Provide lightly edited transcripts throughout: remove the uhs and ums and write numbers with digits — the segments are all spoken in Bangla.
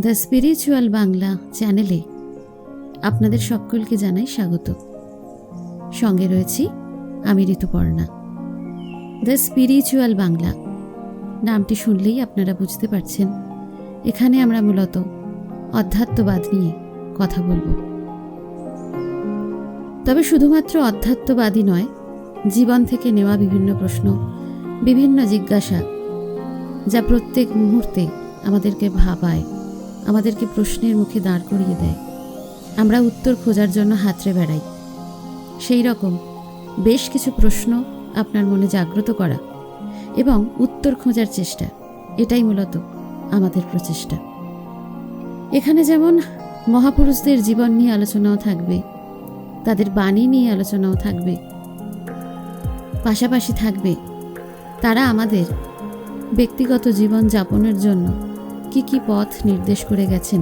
দ্য স্পিরিচুয়াল বাংলা চ্যানেলে আপনাদের সকলকে জানাই স্বাগত। সঙ্গে রয়েছি আমি ঋতুপর্ণা। দ্য স্পিরিচুয়াল বাংলা নামটি শুনলেই আপনারা বুঝতে পারছেন এখানে আমরা মূলত অধ্যাত্মবাদ নিয়ে কথা বলবো। তবে শুধুমাত্র অধ্যাত্মবাদী নয়, জীবন থেকে নেওয়া বিভিন্ন প্রশ্ন, বিভিন্ন জিজ্ঞাসা যা প্রত্যেক মুহূর্তে আমাদেরকে ভাবায়, আমাদেরকে প্রশ্নের মুখে দাঁড় করিয়ে দেয়। আমরা উত্তর খোঁজার জন্য হাতড়ে বেড়াই। সেই রকম বেশ কিছু প্রশ্ন আপনার মনে জাগ্রত করা এবং উত্তর খোঁজার চেষ্টা, এটাই মূলত আমাদের প্রচেষ্টা। এখানে যেমন মহাপুরুষদের জীবন নিয়ে আলোচনাও থাকবে, তাদের বাণী নিয়ে আলোচনাও থাকবে, পাশাপাশি থাকবে তারা আমাদের ব্যক্তিগত জীবন যাপনের জন্য কি কি পথ নির্দেশ করে গেছেন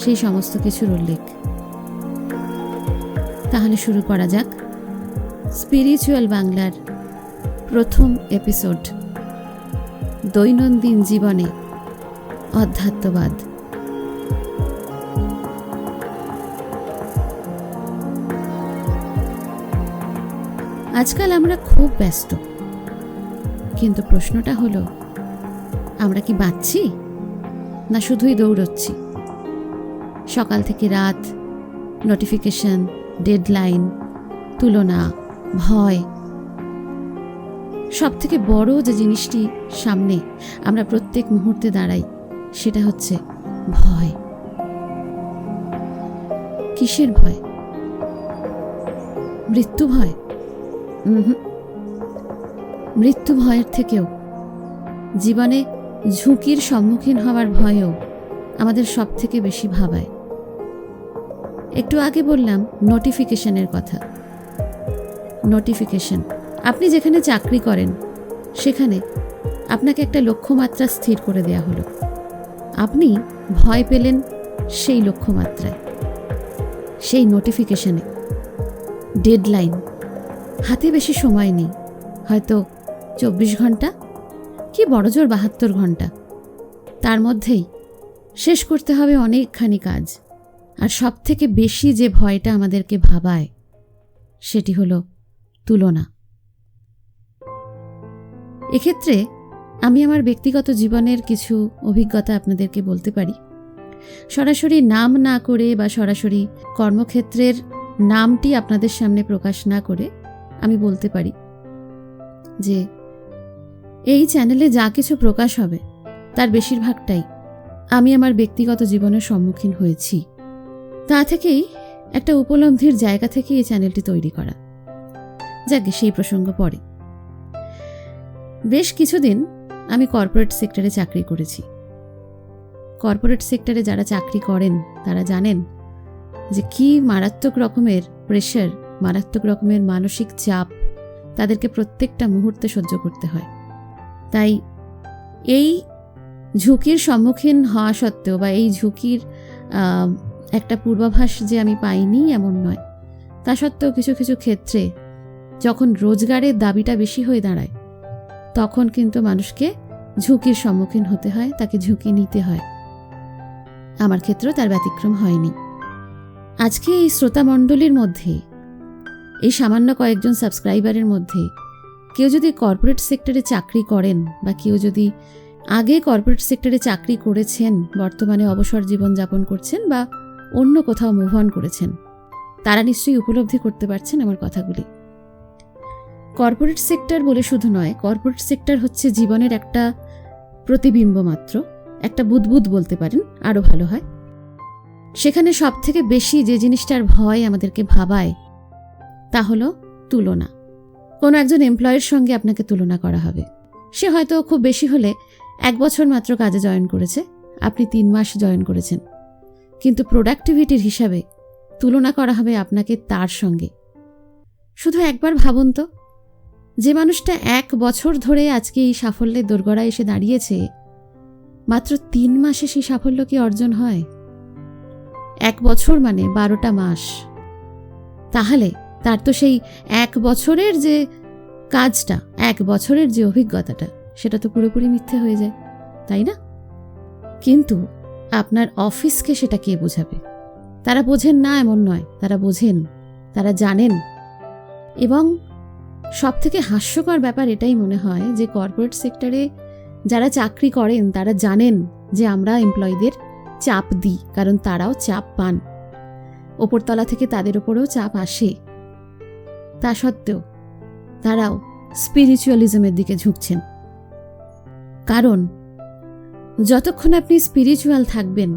সেই সমস্ত কিছুর উল্লেখ। তাহলে শুরু করা যাক স্পিরিচুয়াল বাংলার প্রথম এপিসোড, দৈনন্দিন জীবনে অধ্যাত্মবাদ। আজকাল আমরা খুব ব্যস্ত, কিন্তু প্রশ্নটা হলো, আমরা কি বাঁচছি না শুধুই দৌড়চ্ছি? সকাল থেকে রাত, নোটিফিকেশন, ডেডলাইন, তুলনা, ভয়, সব থেকে বড় যে জিনিসটি সামনে আমরা প্রত্যেক মুহূর্তে দাঁড়াই সেটা হচ্ছে ভয়। কিসের ভয়? মৃত্যু ভয়? মৃত্যু ভয়ের থেকেও জীবনে ঝুঁকির সম্মুখীন হওয়ার ভয়ও আমাদের সব থেকে বেশি ভাবায়। একটু আগে বললাম নোটিফিকেশনের কথা। নোটিফিকেশন, আপনি যেখানে চাকরি করেন সেখানে আপনাকে একটা লক্ষ্যমাত্রা স্থির করে দেয়া হলো। আপনি ভয় পেলেন সেই লক্ষ্যমাত্রায়, সেই নোটিফিকেশনে। ডেডলাইন, হাতে বেশি সময় নেই, হয়তো 24 ঘন্টা কি বড়জোর 72 ঘন্টা, তার মধ্যেই শেষ করতে হবে অনেকখানি কাজ। আর সব থেকে বেশি যে ভয়টা আমাদেরকে ভাবায় সেটি হলো তুলনা। এক্ষেত্রে আমি আমার ব্যক্তিগত জীবনের কিছু অভিজ্ঞতা আপনাদেরকে বলতে পারি। সরাসরি নাম না করে বা সরাসরি কর্মক্ষেত্রের নামটি আপনাদের সামনে প্রকাশ না করে আমি বলতে পারি যে এই চ্যানেলে যা কিছু প্রকাশ হবে তার বেশিরভাগটাই আমি আমার ব্যক্তিগত জীবনের সম্মুখীন হয়েছি। তা থেকেই একটা উপলব্ধির জায়গা থেকে এই চ্যানেলটি তৈরি করা। যাকে সেই প্রসঙ্গ পড়ে। বেশ কিছুদিন আমি কর্পোরেট সেক্টরে চাকরি করেছি। কর্পোরেট সেক্টরে যারা চাকরি করেন তারা জানেন যে কি মারাত্মক রকমের প্রেশার, মারাত্মক রকমের মানসিক চাপ তাদেরকে প্রত্যেকটা মুহূর্তে সহ্য করতে হয়। তাই এই ঝুঁকির সম্মুখীন হওয়া সত্ত্বেও বা এই ঝুঁকির একটা পূর্বাভাস যে আমি পাইনি এমন নয়, তা সত্ত্বেও কিছু কিছু ক্ষেত্রে যখন রোজগারের দাবিটা বেশি হয়ে দাঁড়ায় তখন কিন্তু মানুষকে ঝুঁকির সম্মুখীন হতে হয়, তাকে ঝুঁকি নিতে হয়। আমার ক্ষেত্রেও তার ব্যতিক্রম হয়নি। আজকে এই শ্রোতামণ্ডলীর মধ্যে, এই সামান্য কয়েকজন সাবস্ক্রাইবারের মধ্যে কেউ যদি কর্পোরেট সেক্টরে চাকরি করেন বা কেউ যদি আগে কর্পোরেট সেক্টরে চাকরি করেছেন, বর্তমানে অবসর জীবন যাপন করছেন বা অন্য কোথাও মুভ অন করেছেন, তারা নিশ্চয়ই উপলব্ধি করতে পারছেন আমার কথাগুলি। কর্পোরেট সেক্টর বলে শুধু নয়, কর্পোরেট সেক্টর হচ্ছে জীবনের একটা প্রতিবিম্ব মাত্র, একটা বুদবুদ বলতে পারেন, আরও ভালো হয়। সেখানে সব থেকে বেশি যে জিনিসটার ভয় আমাদেরকে ভাবায় তা হলো তুলনা। কোনো একজন এমপ্লয়ের সঙ্গে আপনাকে তুলনা করা হবে। সে হয়তো খুব বেশি হলে 1 বছর মাত্র কাজে জয়েন করেছে, আপনি 3 মাস জয়েন করেছেন, কিন্তু প্রোডাক্টিভিটির হিসাবে তুলনা করা হবে আপনাকে তার সঙ্গে। শুধু একবার ভাবুন তো, যে মানুষটা 1 বছর ধরে আজকে এই সাফল্যের দোরগোড়ায় এসে দাঁড়িয়েছে, মাত্র 3 মাসে সেই সাফল্য কি অর্জন হয়? 1 বছর মানে 12টা মাস। তাহলে তার তো সেই 1 বছরের যে কাজটা, 1 বছরের যে অভিজ্ঞতাটা, সেটা তো পুরোপুরি মিথ্যে হয়ে যায়, তাই না? কিন্তু আপনার অফিসকে সেটা কে বোঝাবে? তারা বোঝেন না এমন নয়, তারা বোঝেন, তারা জানেন। এবং সবথেকে হাস্যকর ব্যাপার এটাই মনে হয় যে কর্পোরেট সেক্টরে যারা চাকরি করেন তারা জানেন যে আমরা এমপ্লয়ীদের চাপ দিই, কারণ তারাও চাপ পান, ওপরতলা থেকে তাদের ওপরেও চাপ আসে। তা সত্ত্বেও তারাও স্পিরিচুয়ালিজমের দিকে ঝুঁকছেন। কারণ যতক্ষণ আপনি স্পিরিচুয়াল থাকবেন,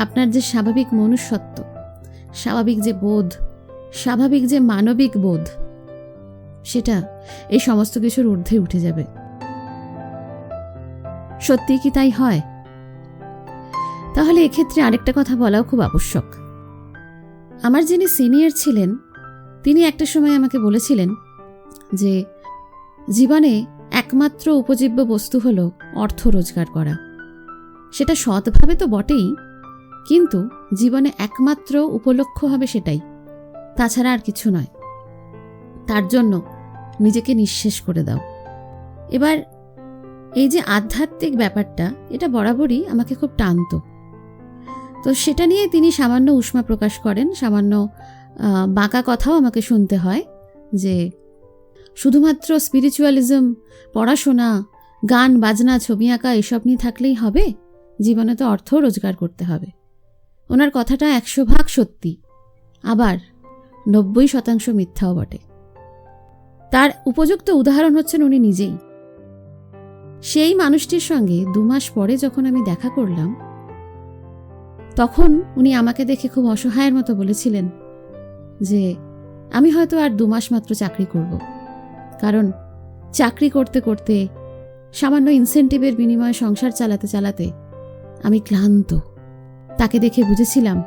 আপনার যে স্বাভাবিক মনুষ্যত্ব, স্বাভাবিক যে বোধ, স্বাভাবিক যে মানবিক বোধ, সেটা এই সমস্ত কিছুর ঊর্ধ্বে উঠে যাবে। সত্যি কি তাই হয়? তাহলে এক্ষেত্রে আরেকটা কথা বলাও খুব আবশ্যক। আমার যিনি সিনিয়র ছিলেন তিনি একটা সময় আমাকে বলেছিলেন যে জীবনে একমাত্র উপজীব্য বস্তু হলো অর্থ রোজগার করা। সেটা সৎভাবে তো বটেই, কিন্তু জীবনে একমাত্র উপলক্ষ্য হবে সেটাই, তাছাড়া আর কিছু নয়। তার জন্য নিজেকে নিঃশেষ করে দাও। এবার এই যে আধ্যাত্মিক ব্যাপারটা, এটা বরাবরই আমাকে খুব টানত। তো সেটা নিয়ে তিনি সামান্য উষ্মা প্রকাশ করেন, সামান্য বাঁকা কথাও আমাকে শুনতে হয় যে শুধুমাত্র স্পিরিচুয়ালিজম, পড়াশোনা, গান বাজনা, ছবি আঁকা এসব নিয়ে থাকলেই হবে, জীবনে তো অর্থ রোজগার করতে হবে। ওনার কথাটা 100% সত্যি, আবার 90% মিথ্যাও বটে। তার উপযুক্ত উদাহরণ হচ্ছেন উনি নিজেই। সেই মানুষটির সঙ্গে 2 মাস পরে যখন আমি দেখা করলাম, তখন উনি আমাকে দেখে খুব অসহায়ের মতো বলেছিলেন যে আমি হয়তো আর 2 মাস মাত্র চাকরি করব, কারণ চাকরি করতে করতে, সামান্য ইনসেন্টিভের বিনিময়ে সংসার চালাতে চালাতে আমি ক্লান্ত। তাকে দেখে বুঝেছিলাম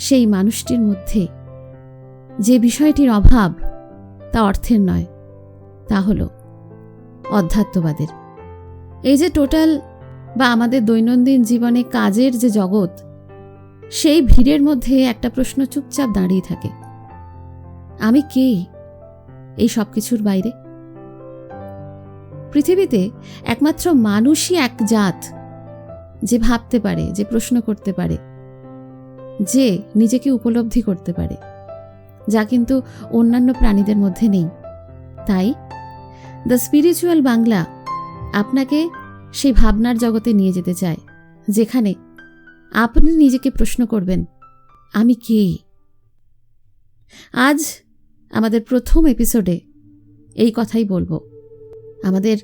সেই মানুষটির মধ্যে যে বিষয়টির অভাব তা অর্থের নয়, তা হলো অধ্যাত্মবাদের। এই যে টোটাল বা আমাদের দৈনন্দিন জীবনে কাজের যে জগৎ, সেই ভিড়ের মধ্যে একটা প্রশ্ন চুপচাপ দাঁড়িয়ে থাকে, আমি কে এই সব কিছুর বাইরে? পৃথিবীতে একমাত্র মানুষই এক জাত যে ভাবতে পারে, যে প্রশ্ন করতে পারে, যে নিজেকে উপলব্ধি করতে পারে, যা কিন্তু অন্যান্য প্রাণীদের মধ্যে নেই। তাই দ্য স্পিরিচুয়াল বাংলা আপনাকে সেই ভাবনার জগতে নিয়ে যেতে চায়, যেখানে আপনি নিজেকে প্রশ্ন করবেন, আমি কে? আজ আমাদের প্রথম এপিসোডে এই কথাই বলবো। আমাদের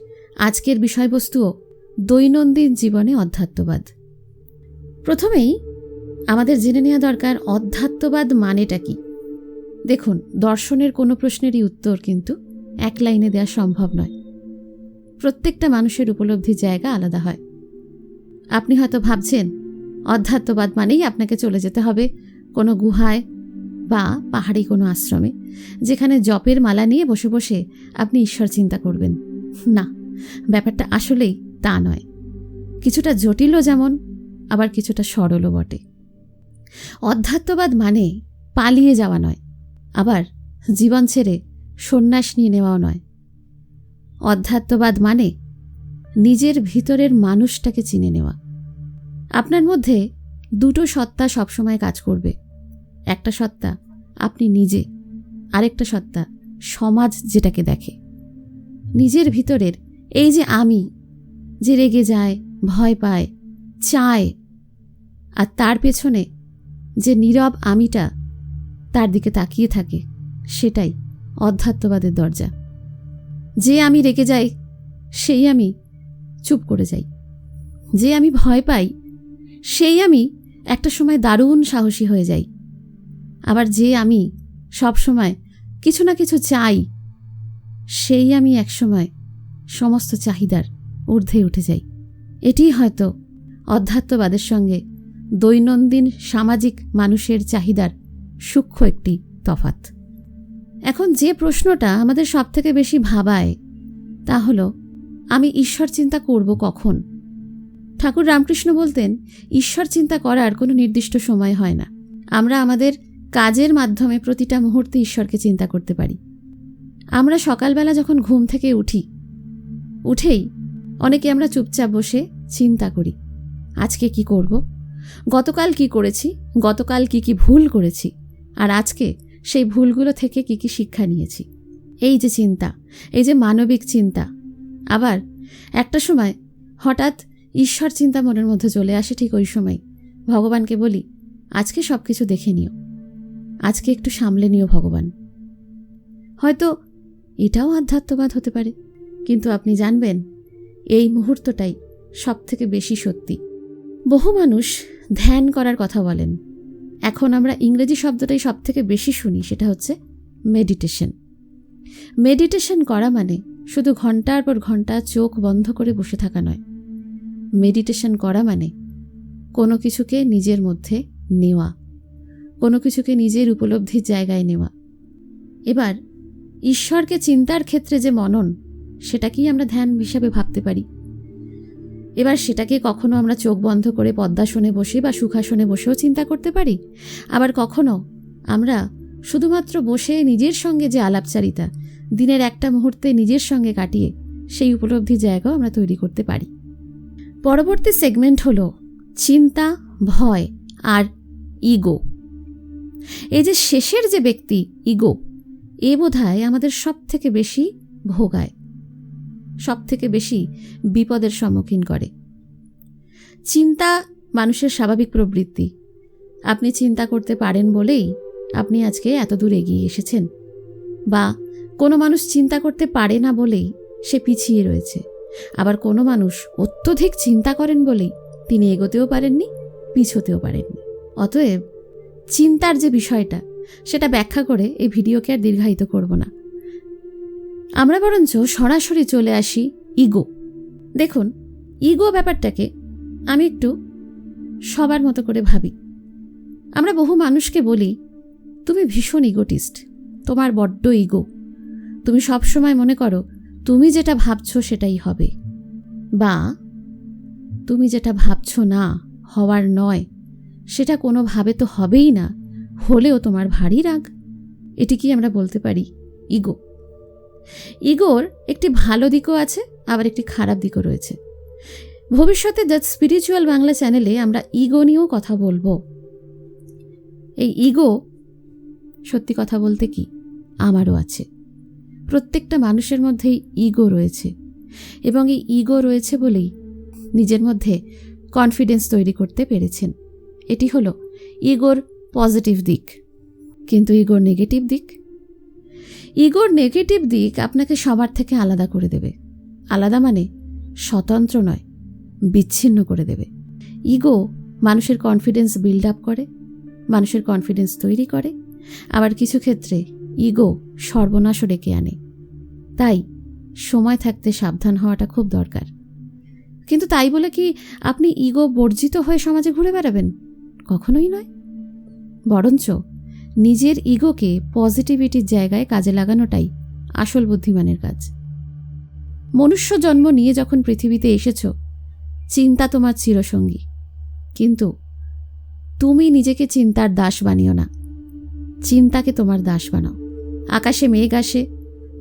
আজকের বিষয়বস্তুও দৈনন্দিন জীবনে অধ্যাত্মবাদ। প্রথমেই আমাদের জেনে নেওয়া দরকার অধ্যাত্মবাদ মানেটা কি। দেখুন, দর্শনের কোনো প্রশ্নেরই উত্তর কিন্তু এক লাইনে দেওয়া সম্ভব নয়। প্রত্যেকটা মানুষের উপলব্ধির জায়গা আলাদা হয়। আপনি হয়তো ভাবছেন অধ্যাত্মবাদ মানেই আপনাকে চলে যেতে হবে কোনো গুহায় বা পাহাড়ি কোনো আশ্রমে, যেখানে জপের মালা নিয়ে বসে বসে আপনি ঈশ্বর চিন্তা করবেন। না, ব্যাপারটা আসলেই তা নয়। কিছুটা জটিলও যেমন, আবার কিছুটা সরলও বটে। অধ্যাত্মবাদ মানে পালিয়ে যাওয়া নয়, আবার জীবন ছেড়ে সন্ন্যাস নিয়ে নেওয়াও নয়। অধ্যাত্মবাদ মানে নিজের ভিতরের মানুষটাকে চিনে নেওয়া। আপনার মধ্যে 2টো সত্তা সবসময় কাজ করবে। একটা সত্তা আপনি নিজে, আরেকটা সত্তা সমাজ যেটাকে দেখে। নিজের ভিতরের এই যে আমি, যে রেগে যায়, ভয় পায়, চায়, আর তার পেছনে যে নীরব আমিটা তার দিকে তাকিয়ে থাকে, সেটাই অধ্যাত্মবাদের দরজা। যে আমি রেগে যাই সেই আমি চুপ করে যাই, যে আমি ভয় পাই সেই আমি একটা সময় দারুণ সাহসী হয়ে যাই, আবার যে আমি সব সময় কিছু না কিছু চাই সেই আমি একসময় সমস্ত চাহিদার ঊর্ধ্বে উঠে যাই। এটি হয়তো অধ্যাত্মবাদের সঙ্গে দৈনন্দিন সামাজিক মানুষের চাহিদার সূক্ষ্ম একটি তফাৎ। এখন যে প্রশ্নটা আমাদের সবথেকে বেশি ভাবায় তা হলো, আমি ঈশ্বর চিন্তা করব কখন? ঠাকুর রামকৃষ্ণ বলতেন, ঈশ্বর চিন্তা করার কোনো নির্দিষ্ট সময় হয় না। আমরা আমাদের কাজের মাধ্যমে প্রতিটা মুহূর্তে ঈশ্বরকে চিন্তা করতে পারি। আমরা সকালবেলা যখন ঘুম থেকে উঠেই অনেকে আমরা চুপচাপ বসে চিন্তা করি আজকে কি করব, গতকাল কি করেছি, গতকাল কি কি ভুল করেছি, আর আজকে সেই ভুলগুলো থেকে কি কি শিক্ষা নিয়েছি। এই যে চিন্তা, এই যে মানবিক চিন্তা। আবার একটা সময় হঠাৎ ঈশ্বর চিন্তা মনের মধ্যে চলে আসে। ঠিক ওই সময় ভগবানকে বলি, আজকে সব কিছু দেখে নিও, আজকে একটু সামলে নিও ভগবান। হয়তো এটাও আধ্যাত্মবাদ হতে পারে, কিন্তু আপনি জানবেন এই মুহূর্তটাই সব থেকে বেশি সত্যি। বহু মানুষ ধ্যান করার কথা বলেন। এখন আমরা ইংরেজি শব্দটাই সব থেকে বেশি শুনি, সেটা হচ্ছে মেডিটেশন। মেডিটেশন করা মানে শুধু ঘন্টার পর ঘন্টা চোখ বন্ধ করে বসে থাকা নয়। মেডিটেশন করা মানে কোনো কিছুকে নিজের মধ্যে নেওয়া, কোনো কিছুকে নিজের উপলব্ধির জায়গায় নেওয়া। এবার ঈশ্বরকে চিন্তার ক্ষেত্রে যে মনন, সেটাকেই আমরা ধ্যান হিসাবে ভাবতে পারি। এবার সেটাকে কখনো আমরা চোখ বন্ধ করে পদ্মাসনে বসে বা সুখাসনে বসেও চিন্তা করতে পারি। আবার কখনো আমরা শুধুমাত্র বসে নিজের সঙ্গে যে আলাপচারিতা, দিনের একটা মুহূর্তে নিজের সঙ্গে কাটিয়ে সেই উপলব্ধির জায়গাও আমরা তৈরি করতে পারি। পরবর্তী সেগমেন্ট হলো চিন্তা, ভয় আর ইগো। এই যে শেষের যে ব্যক্তি ইগো, এ বোধহয় আমাদের সব থেকে বেশি ভোগায়, সব থেকে বেশি বিপদের সম্মুখীন করে। চিন্তা মানুষের স্বাভাবিক প্রবৃত্তি। আপনি চিন্তা করতে পারেন বলেই আপনি আজকে এত দূর এগিয়ে এসেছেন, বা কোনো মানুষ চিন্তা করতে পারে না বলেই সে পিছিয়ে রয়েছে। আবার কোনো মানুষ অত্যধিক চিন্তা করেন বলেই তিনি এগোতেও পারেননি, পিছোতেও পারেননি। অতএব চিন্তার যে বিষয়টা, সেটা ব্যাখ্যা করে এই ভিডিওকে আর দীর্ঘায়িত করব না। আমরা বরঞ্চ সরাসরি চলে আসি ইগো। দেখুন, ইগো ব্যাপারটাকে আমি একটু সবার মতো করে ভাবি। আমরা বহু মানুষকে বলি, তুমি ভীষণ ইগোটিস্ট, তোমার বড্ড ইগো, তুমি সবসময় মনে করো তুমি যেটা ভাবছো সেটাই হবে, বা তুমি যেটা ভাবছো না, হওয়ার নয়, সেটা কোনোভাবে তো হবেই না, হলেও তোমার ভারী রাগ। এটি কি আমরা বলতে পারি ইগো? ইগোর একটি ভালো দিকও আছে, আবার একটি খারাপ দিকও রয়েছে। ভবিষ্যতে দ্য স্পিরিচুয়াল বাংলা চ্যানেলে আমরা ইগো নিয়েও কথা বলবো। এই ইগো, সত্যি কথা বলতে কি, আমারও আছে। প্রত্যেকটা মানুষের মধ্যেই ইগো রয়েছে, এবং এই ইগো রয়েছে বলেই নিজের মধ্যে কনফিডেন্স তৈরি করতে পেরেছেন। এটি হলো ইগোর পজিটিভ দিক। কিন্তু ইগোর নেগেটিভ দিক, ইগোর নেগেটিভ দিক আপনাকে সবার থেকে আলাদা করে দেবে। আলাদা মানে স্বতন্ত্র নয়, বিচ্ছিন্ন করে দেবে। ইগো মানুষের কনফিডেন্স বিল্ড আপ করে, মানুষের কনফিডেন্স তৈরি করে, আবার কিছু ক্ষেত্রে ইগো সর্বনাশও ডেকে আনে। তাই সময় থাকতে সাবধান হওয়াটা খুব দরকার। কিন্তু তাই বলে কি আপনি ইগো বর্জিত হয়ে সমাজে ঘুরে বেড়াবেন? কখনোই নয়। বরঞ্চ নিজের ইগোকে পজিটিভিটির জায়গায় কাজে লাগানোটাই আসল বুদ্ধিমানের কাজ। মনুষ্য জন্ম নিয়ে যখন পৃথিবীতে এসেছ, চিন্তা তোমার চিরসঙ্গী, কিন্তু তুমি নিজেকে চিন্তার দাস বানিও না, চিন্তাকে তোমার দাস বানাও। আকাশে মেঘ আসে,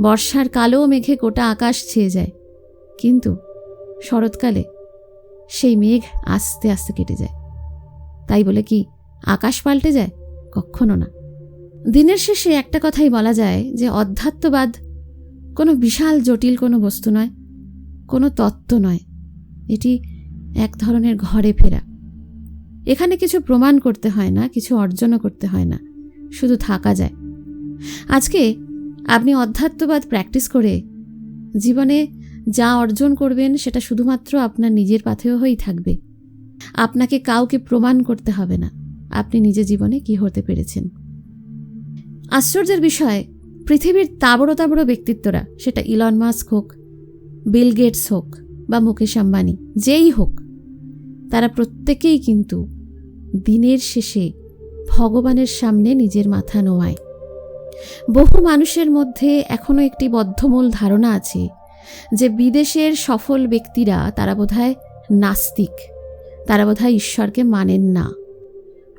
বর্ষার কালো মেঘে গোটা আকাশ ছেয়ে যায়, কিন্তু শরৎকালে সেই মেঘ আস্তে আস্তে কেটে যায়। তাই বলে কি আকাশ পাল্টে যায়? কখনো না। দিনের শেষে একটা কথাই বলা যায় যে অধ্যাত্মবাদ কোনো বিশাল জটিল কোনো বস্তু নয়, কোনো তত্ত্ব নয়। এটি এক ধরনের ঘরে ফেরা। এখানে কিছু প্রমাণ করতে হয় না, কিছু অর্জনও করতে হয় না, শুধু থাকা যায়। আজকে আপনি অধ্যাত্মবাদ প্র্যাকটিস করে জীবনে যা অর্জন করবেন সেটা শুধুমাত্র আপনার নিজের পাথেয় হয়েই থাকবে। আপনাকে কাউকে প্রমাণ করতে হবে না আপনি নিজের জীবনে কি হতে পেরেছেন। আশ্চর্যের বিষয়, পৃথিবীর তাবড় তাবড় ব্যক্তিত্বরা, সেটা ইলন মাস্ক হোক, বিল গেটস হোক বা মুকেশ আম্বানি, যেই হোক, তারা প্রত্যেকেই কিন্তু দিনের শেষে ভগবানের সামনে নিজের মাথা নোয়ায়। বহু মানুষের মধ্যে এখনও একটি বদ্ধমূল ধারণা আছে যে বিদেশের সফল ব্যক্তিরা তারা বোধহয় নাস্তিক, তারা বোধহয় ঈশ্বরকে মানেন না।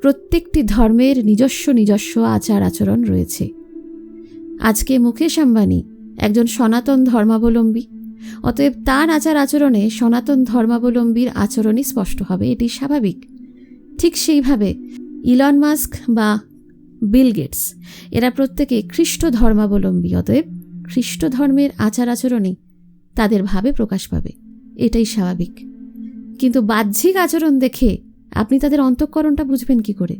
প্রত্যেকটি ধর্মের নিজস্ব নিজস্ব আচার আচরণ রয়েছে। আজকে মুকেশ আম্বানি একজন সনাতন ধর্মাবলম্বী, অতএব তার আচার আচরণে সনাতন ধর্মাবলম্বীর আচরণই স্পষ্ট হবে, এটি স্বাভাবিক। ঠিক সেইভাবে ইলন মাস্ক বা বিল গেটস এরা প্রত্যেকে খ্রিস্ট ধর্মাবলম্বী, অতএব খ্রিস্ট ধর্মের আচার আচরণই তাদের ভাবে প্রকাশ পাবে, এটাই স্বাভাবিক। কিন্তু বাহ্যিক আচরণ দেখে আপনি তাদের অন্তঃকরণটা বুঝবেন কি করে?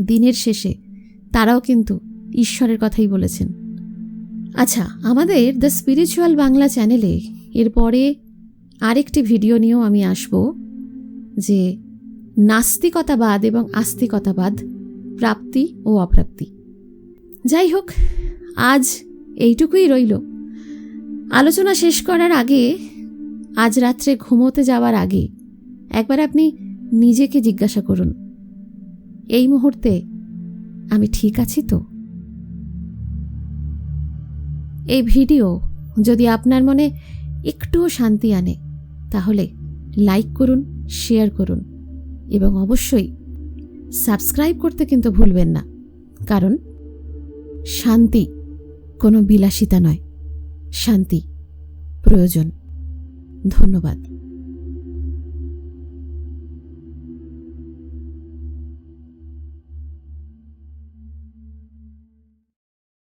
দিনের শেষে তারাও কিন্তু ঈশ্বরের কথাই বলেছেন। আচ্ছা, আমাদের দ্য স্পিরিচুয়াল বাংলা চ্যানেলে এরপরে আরেকটি ভিডিও নিয়েও আমি আসব, যে নাস্তিকতাবাদ এবং আস্তিকতাবাদ, প্রাপ্তি ও অপ্রাপ্তি। যাই হোক, আজ এইটুকুই রইল। আলোচনা শেষ করার আগে, আজ রাত্রে ঘুমোতে যাওয়ার আগে একবার আপনি নিজেকে জিজ্ঞাসা করুন, এই মুহূর্তে আমি ঠিক আছি তো? এই ভিডিও যদি আপনার মনে একটুও শান্তি আনে, তাহলে লাইক করুন, শেয়ার করুন এবং অবশ্যই সাবস্ক্রাইব করতে কিন্তু ভুলবেন না। কারণ শান্তি কোনো বিলাসিতা নয়, শান্তি প্রয়োজন। ধন্যবাদ।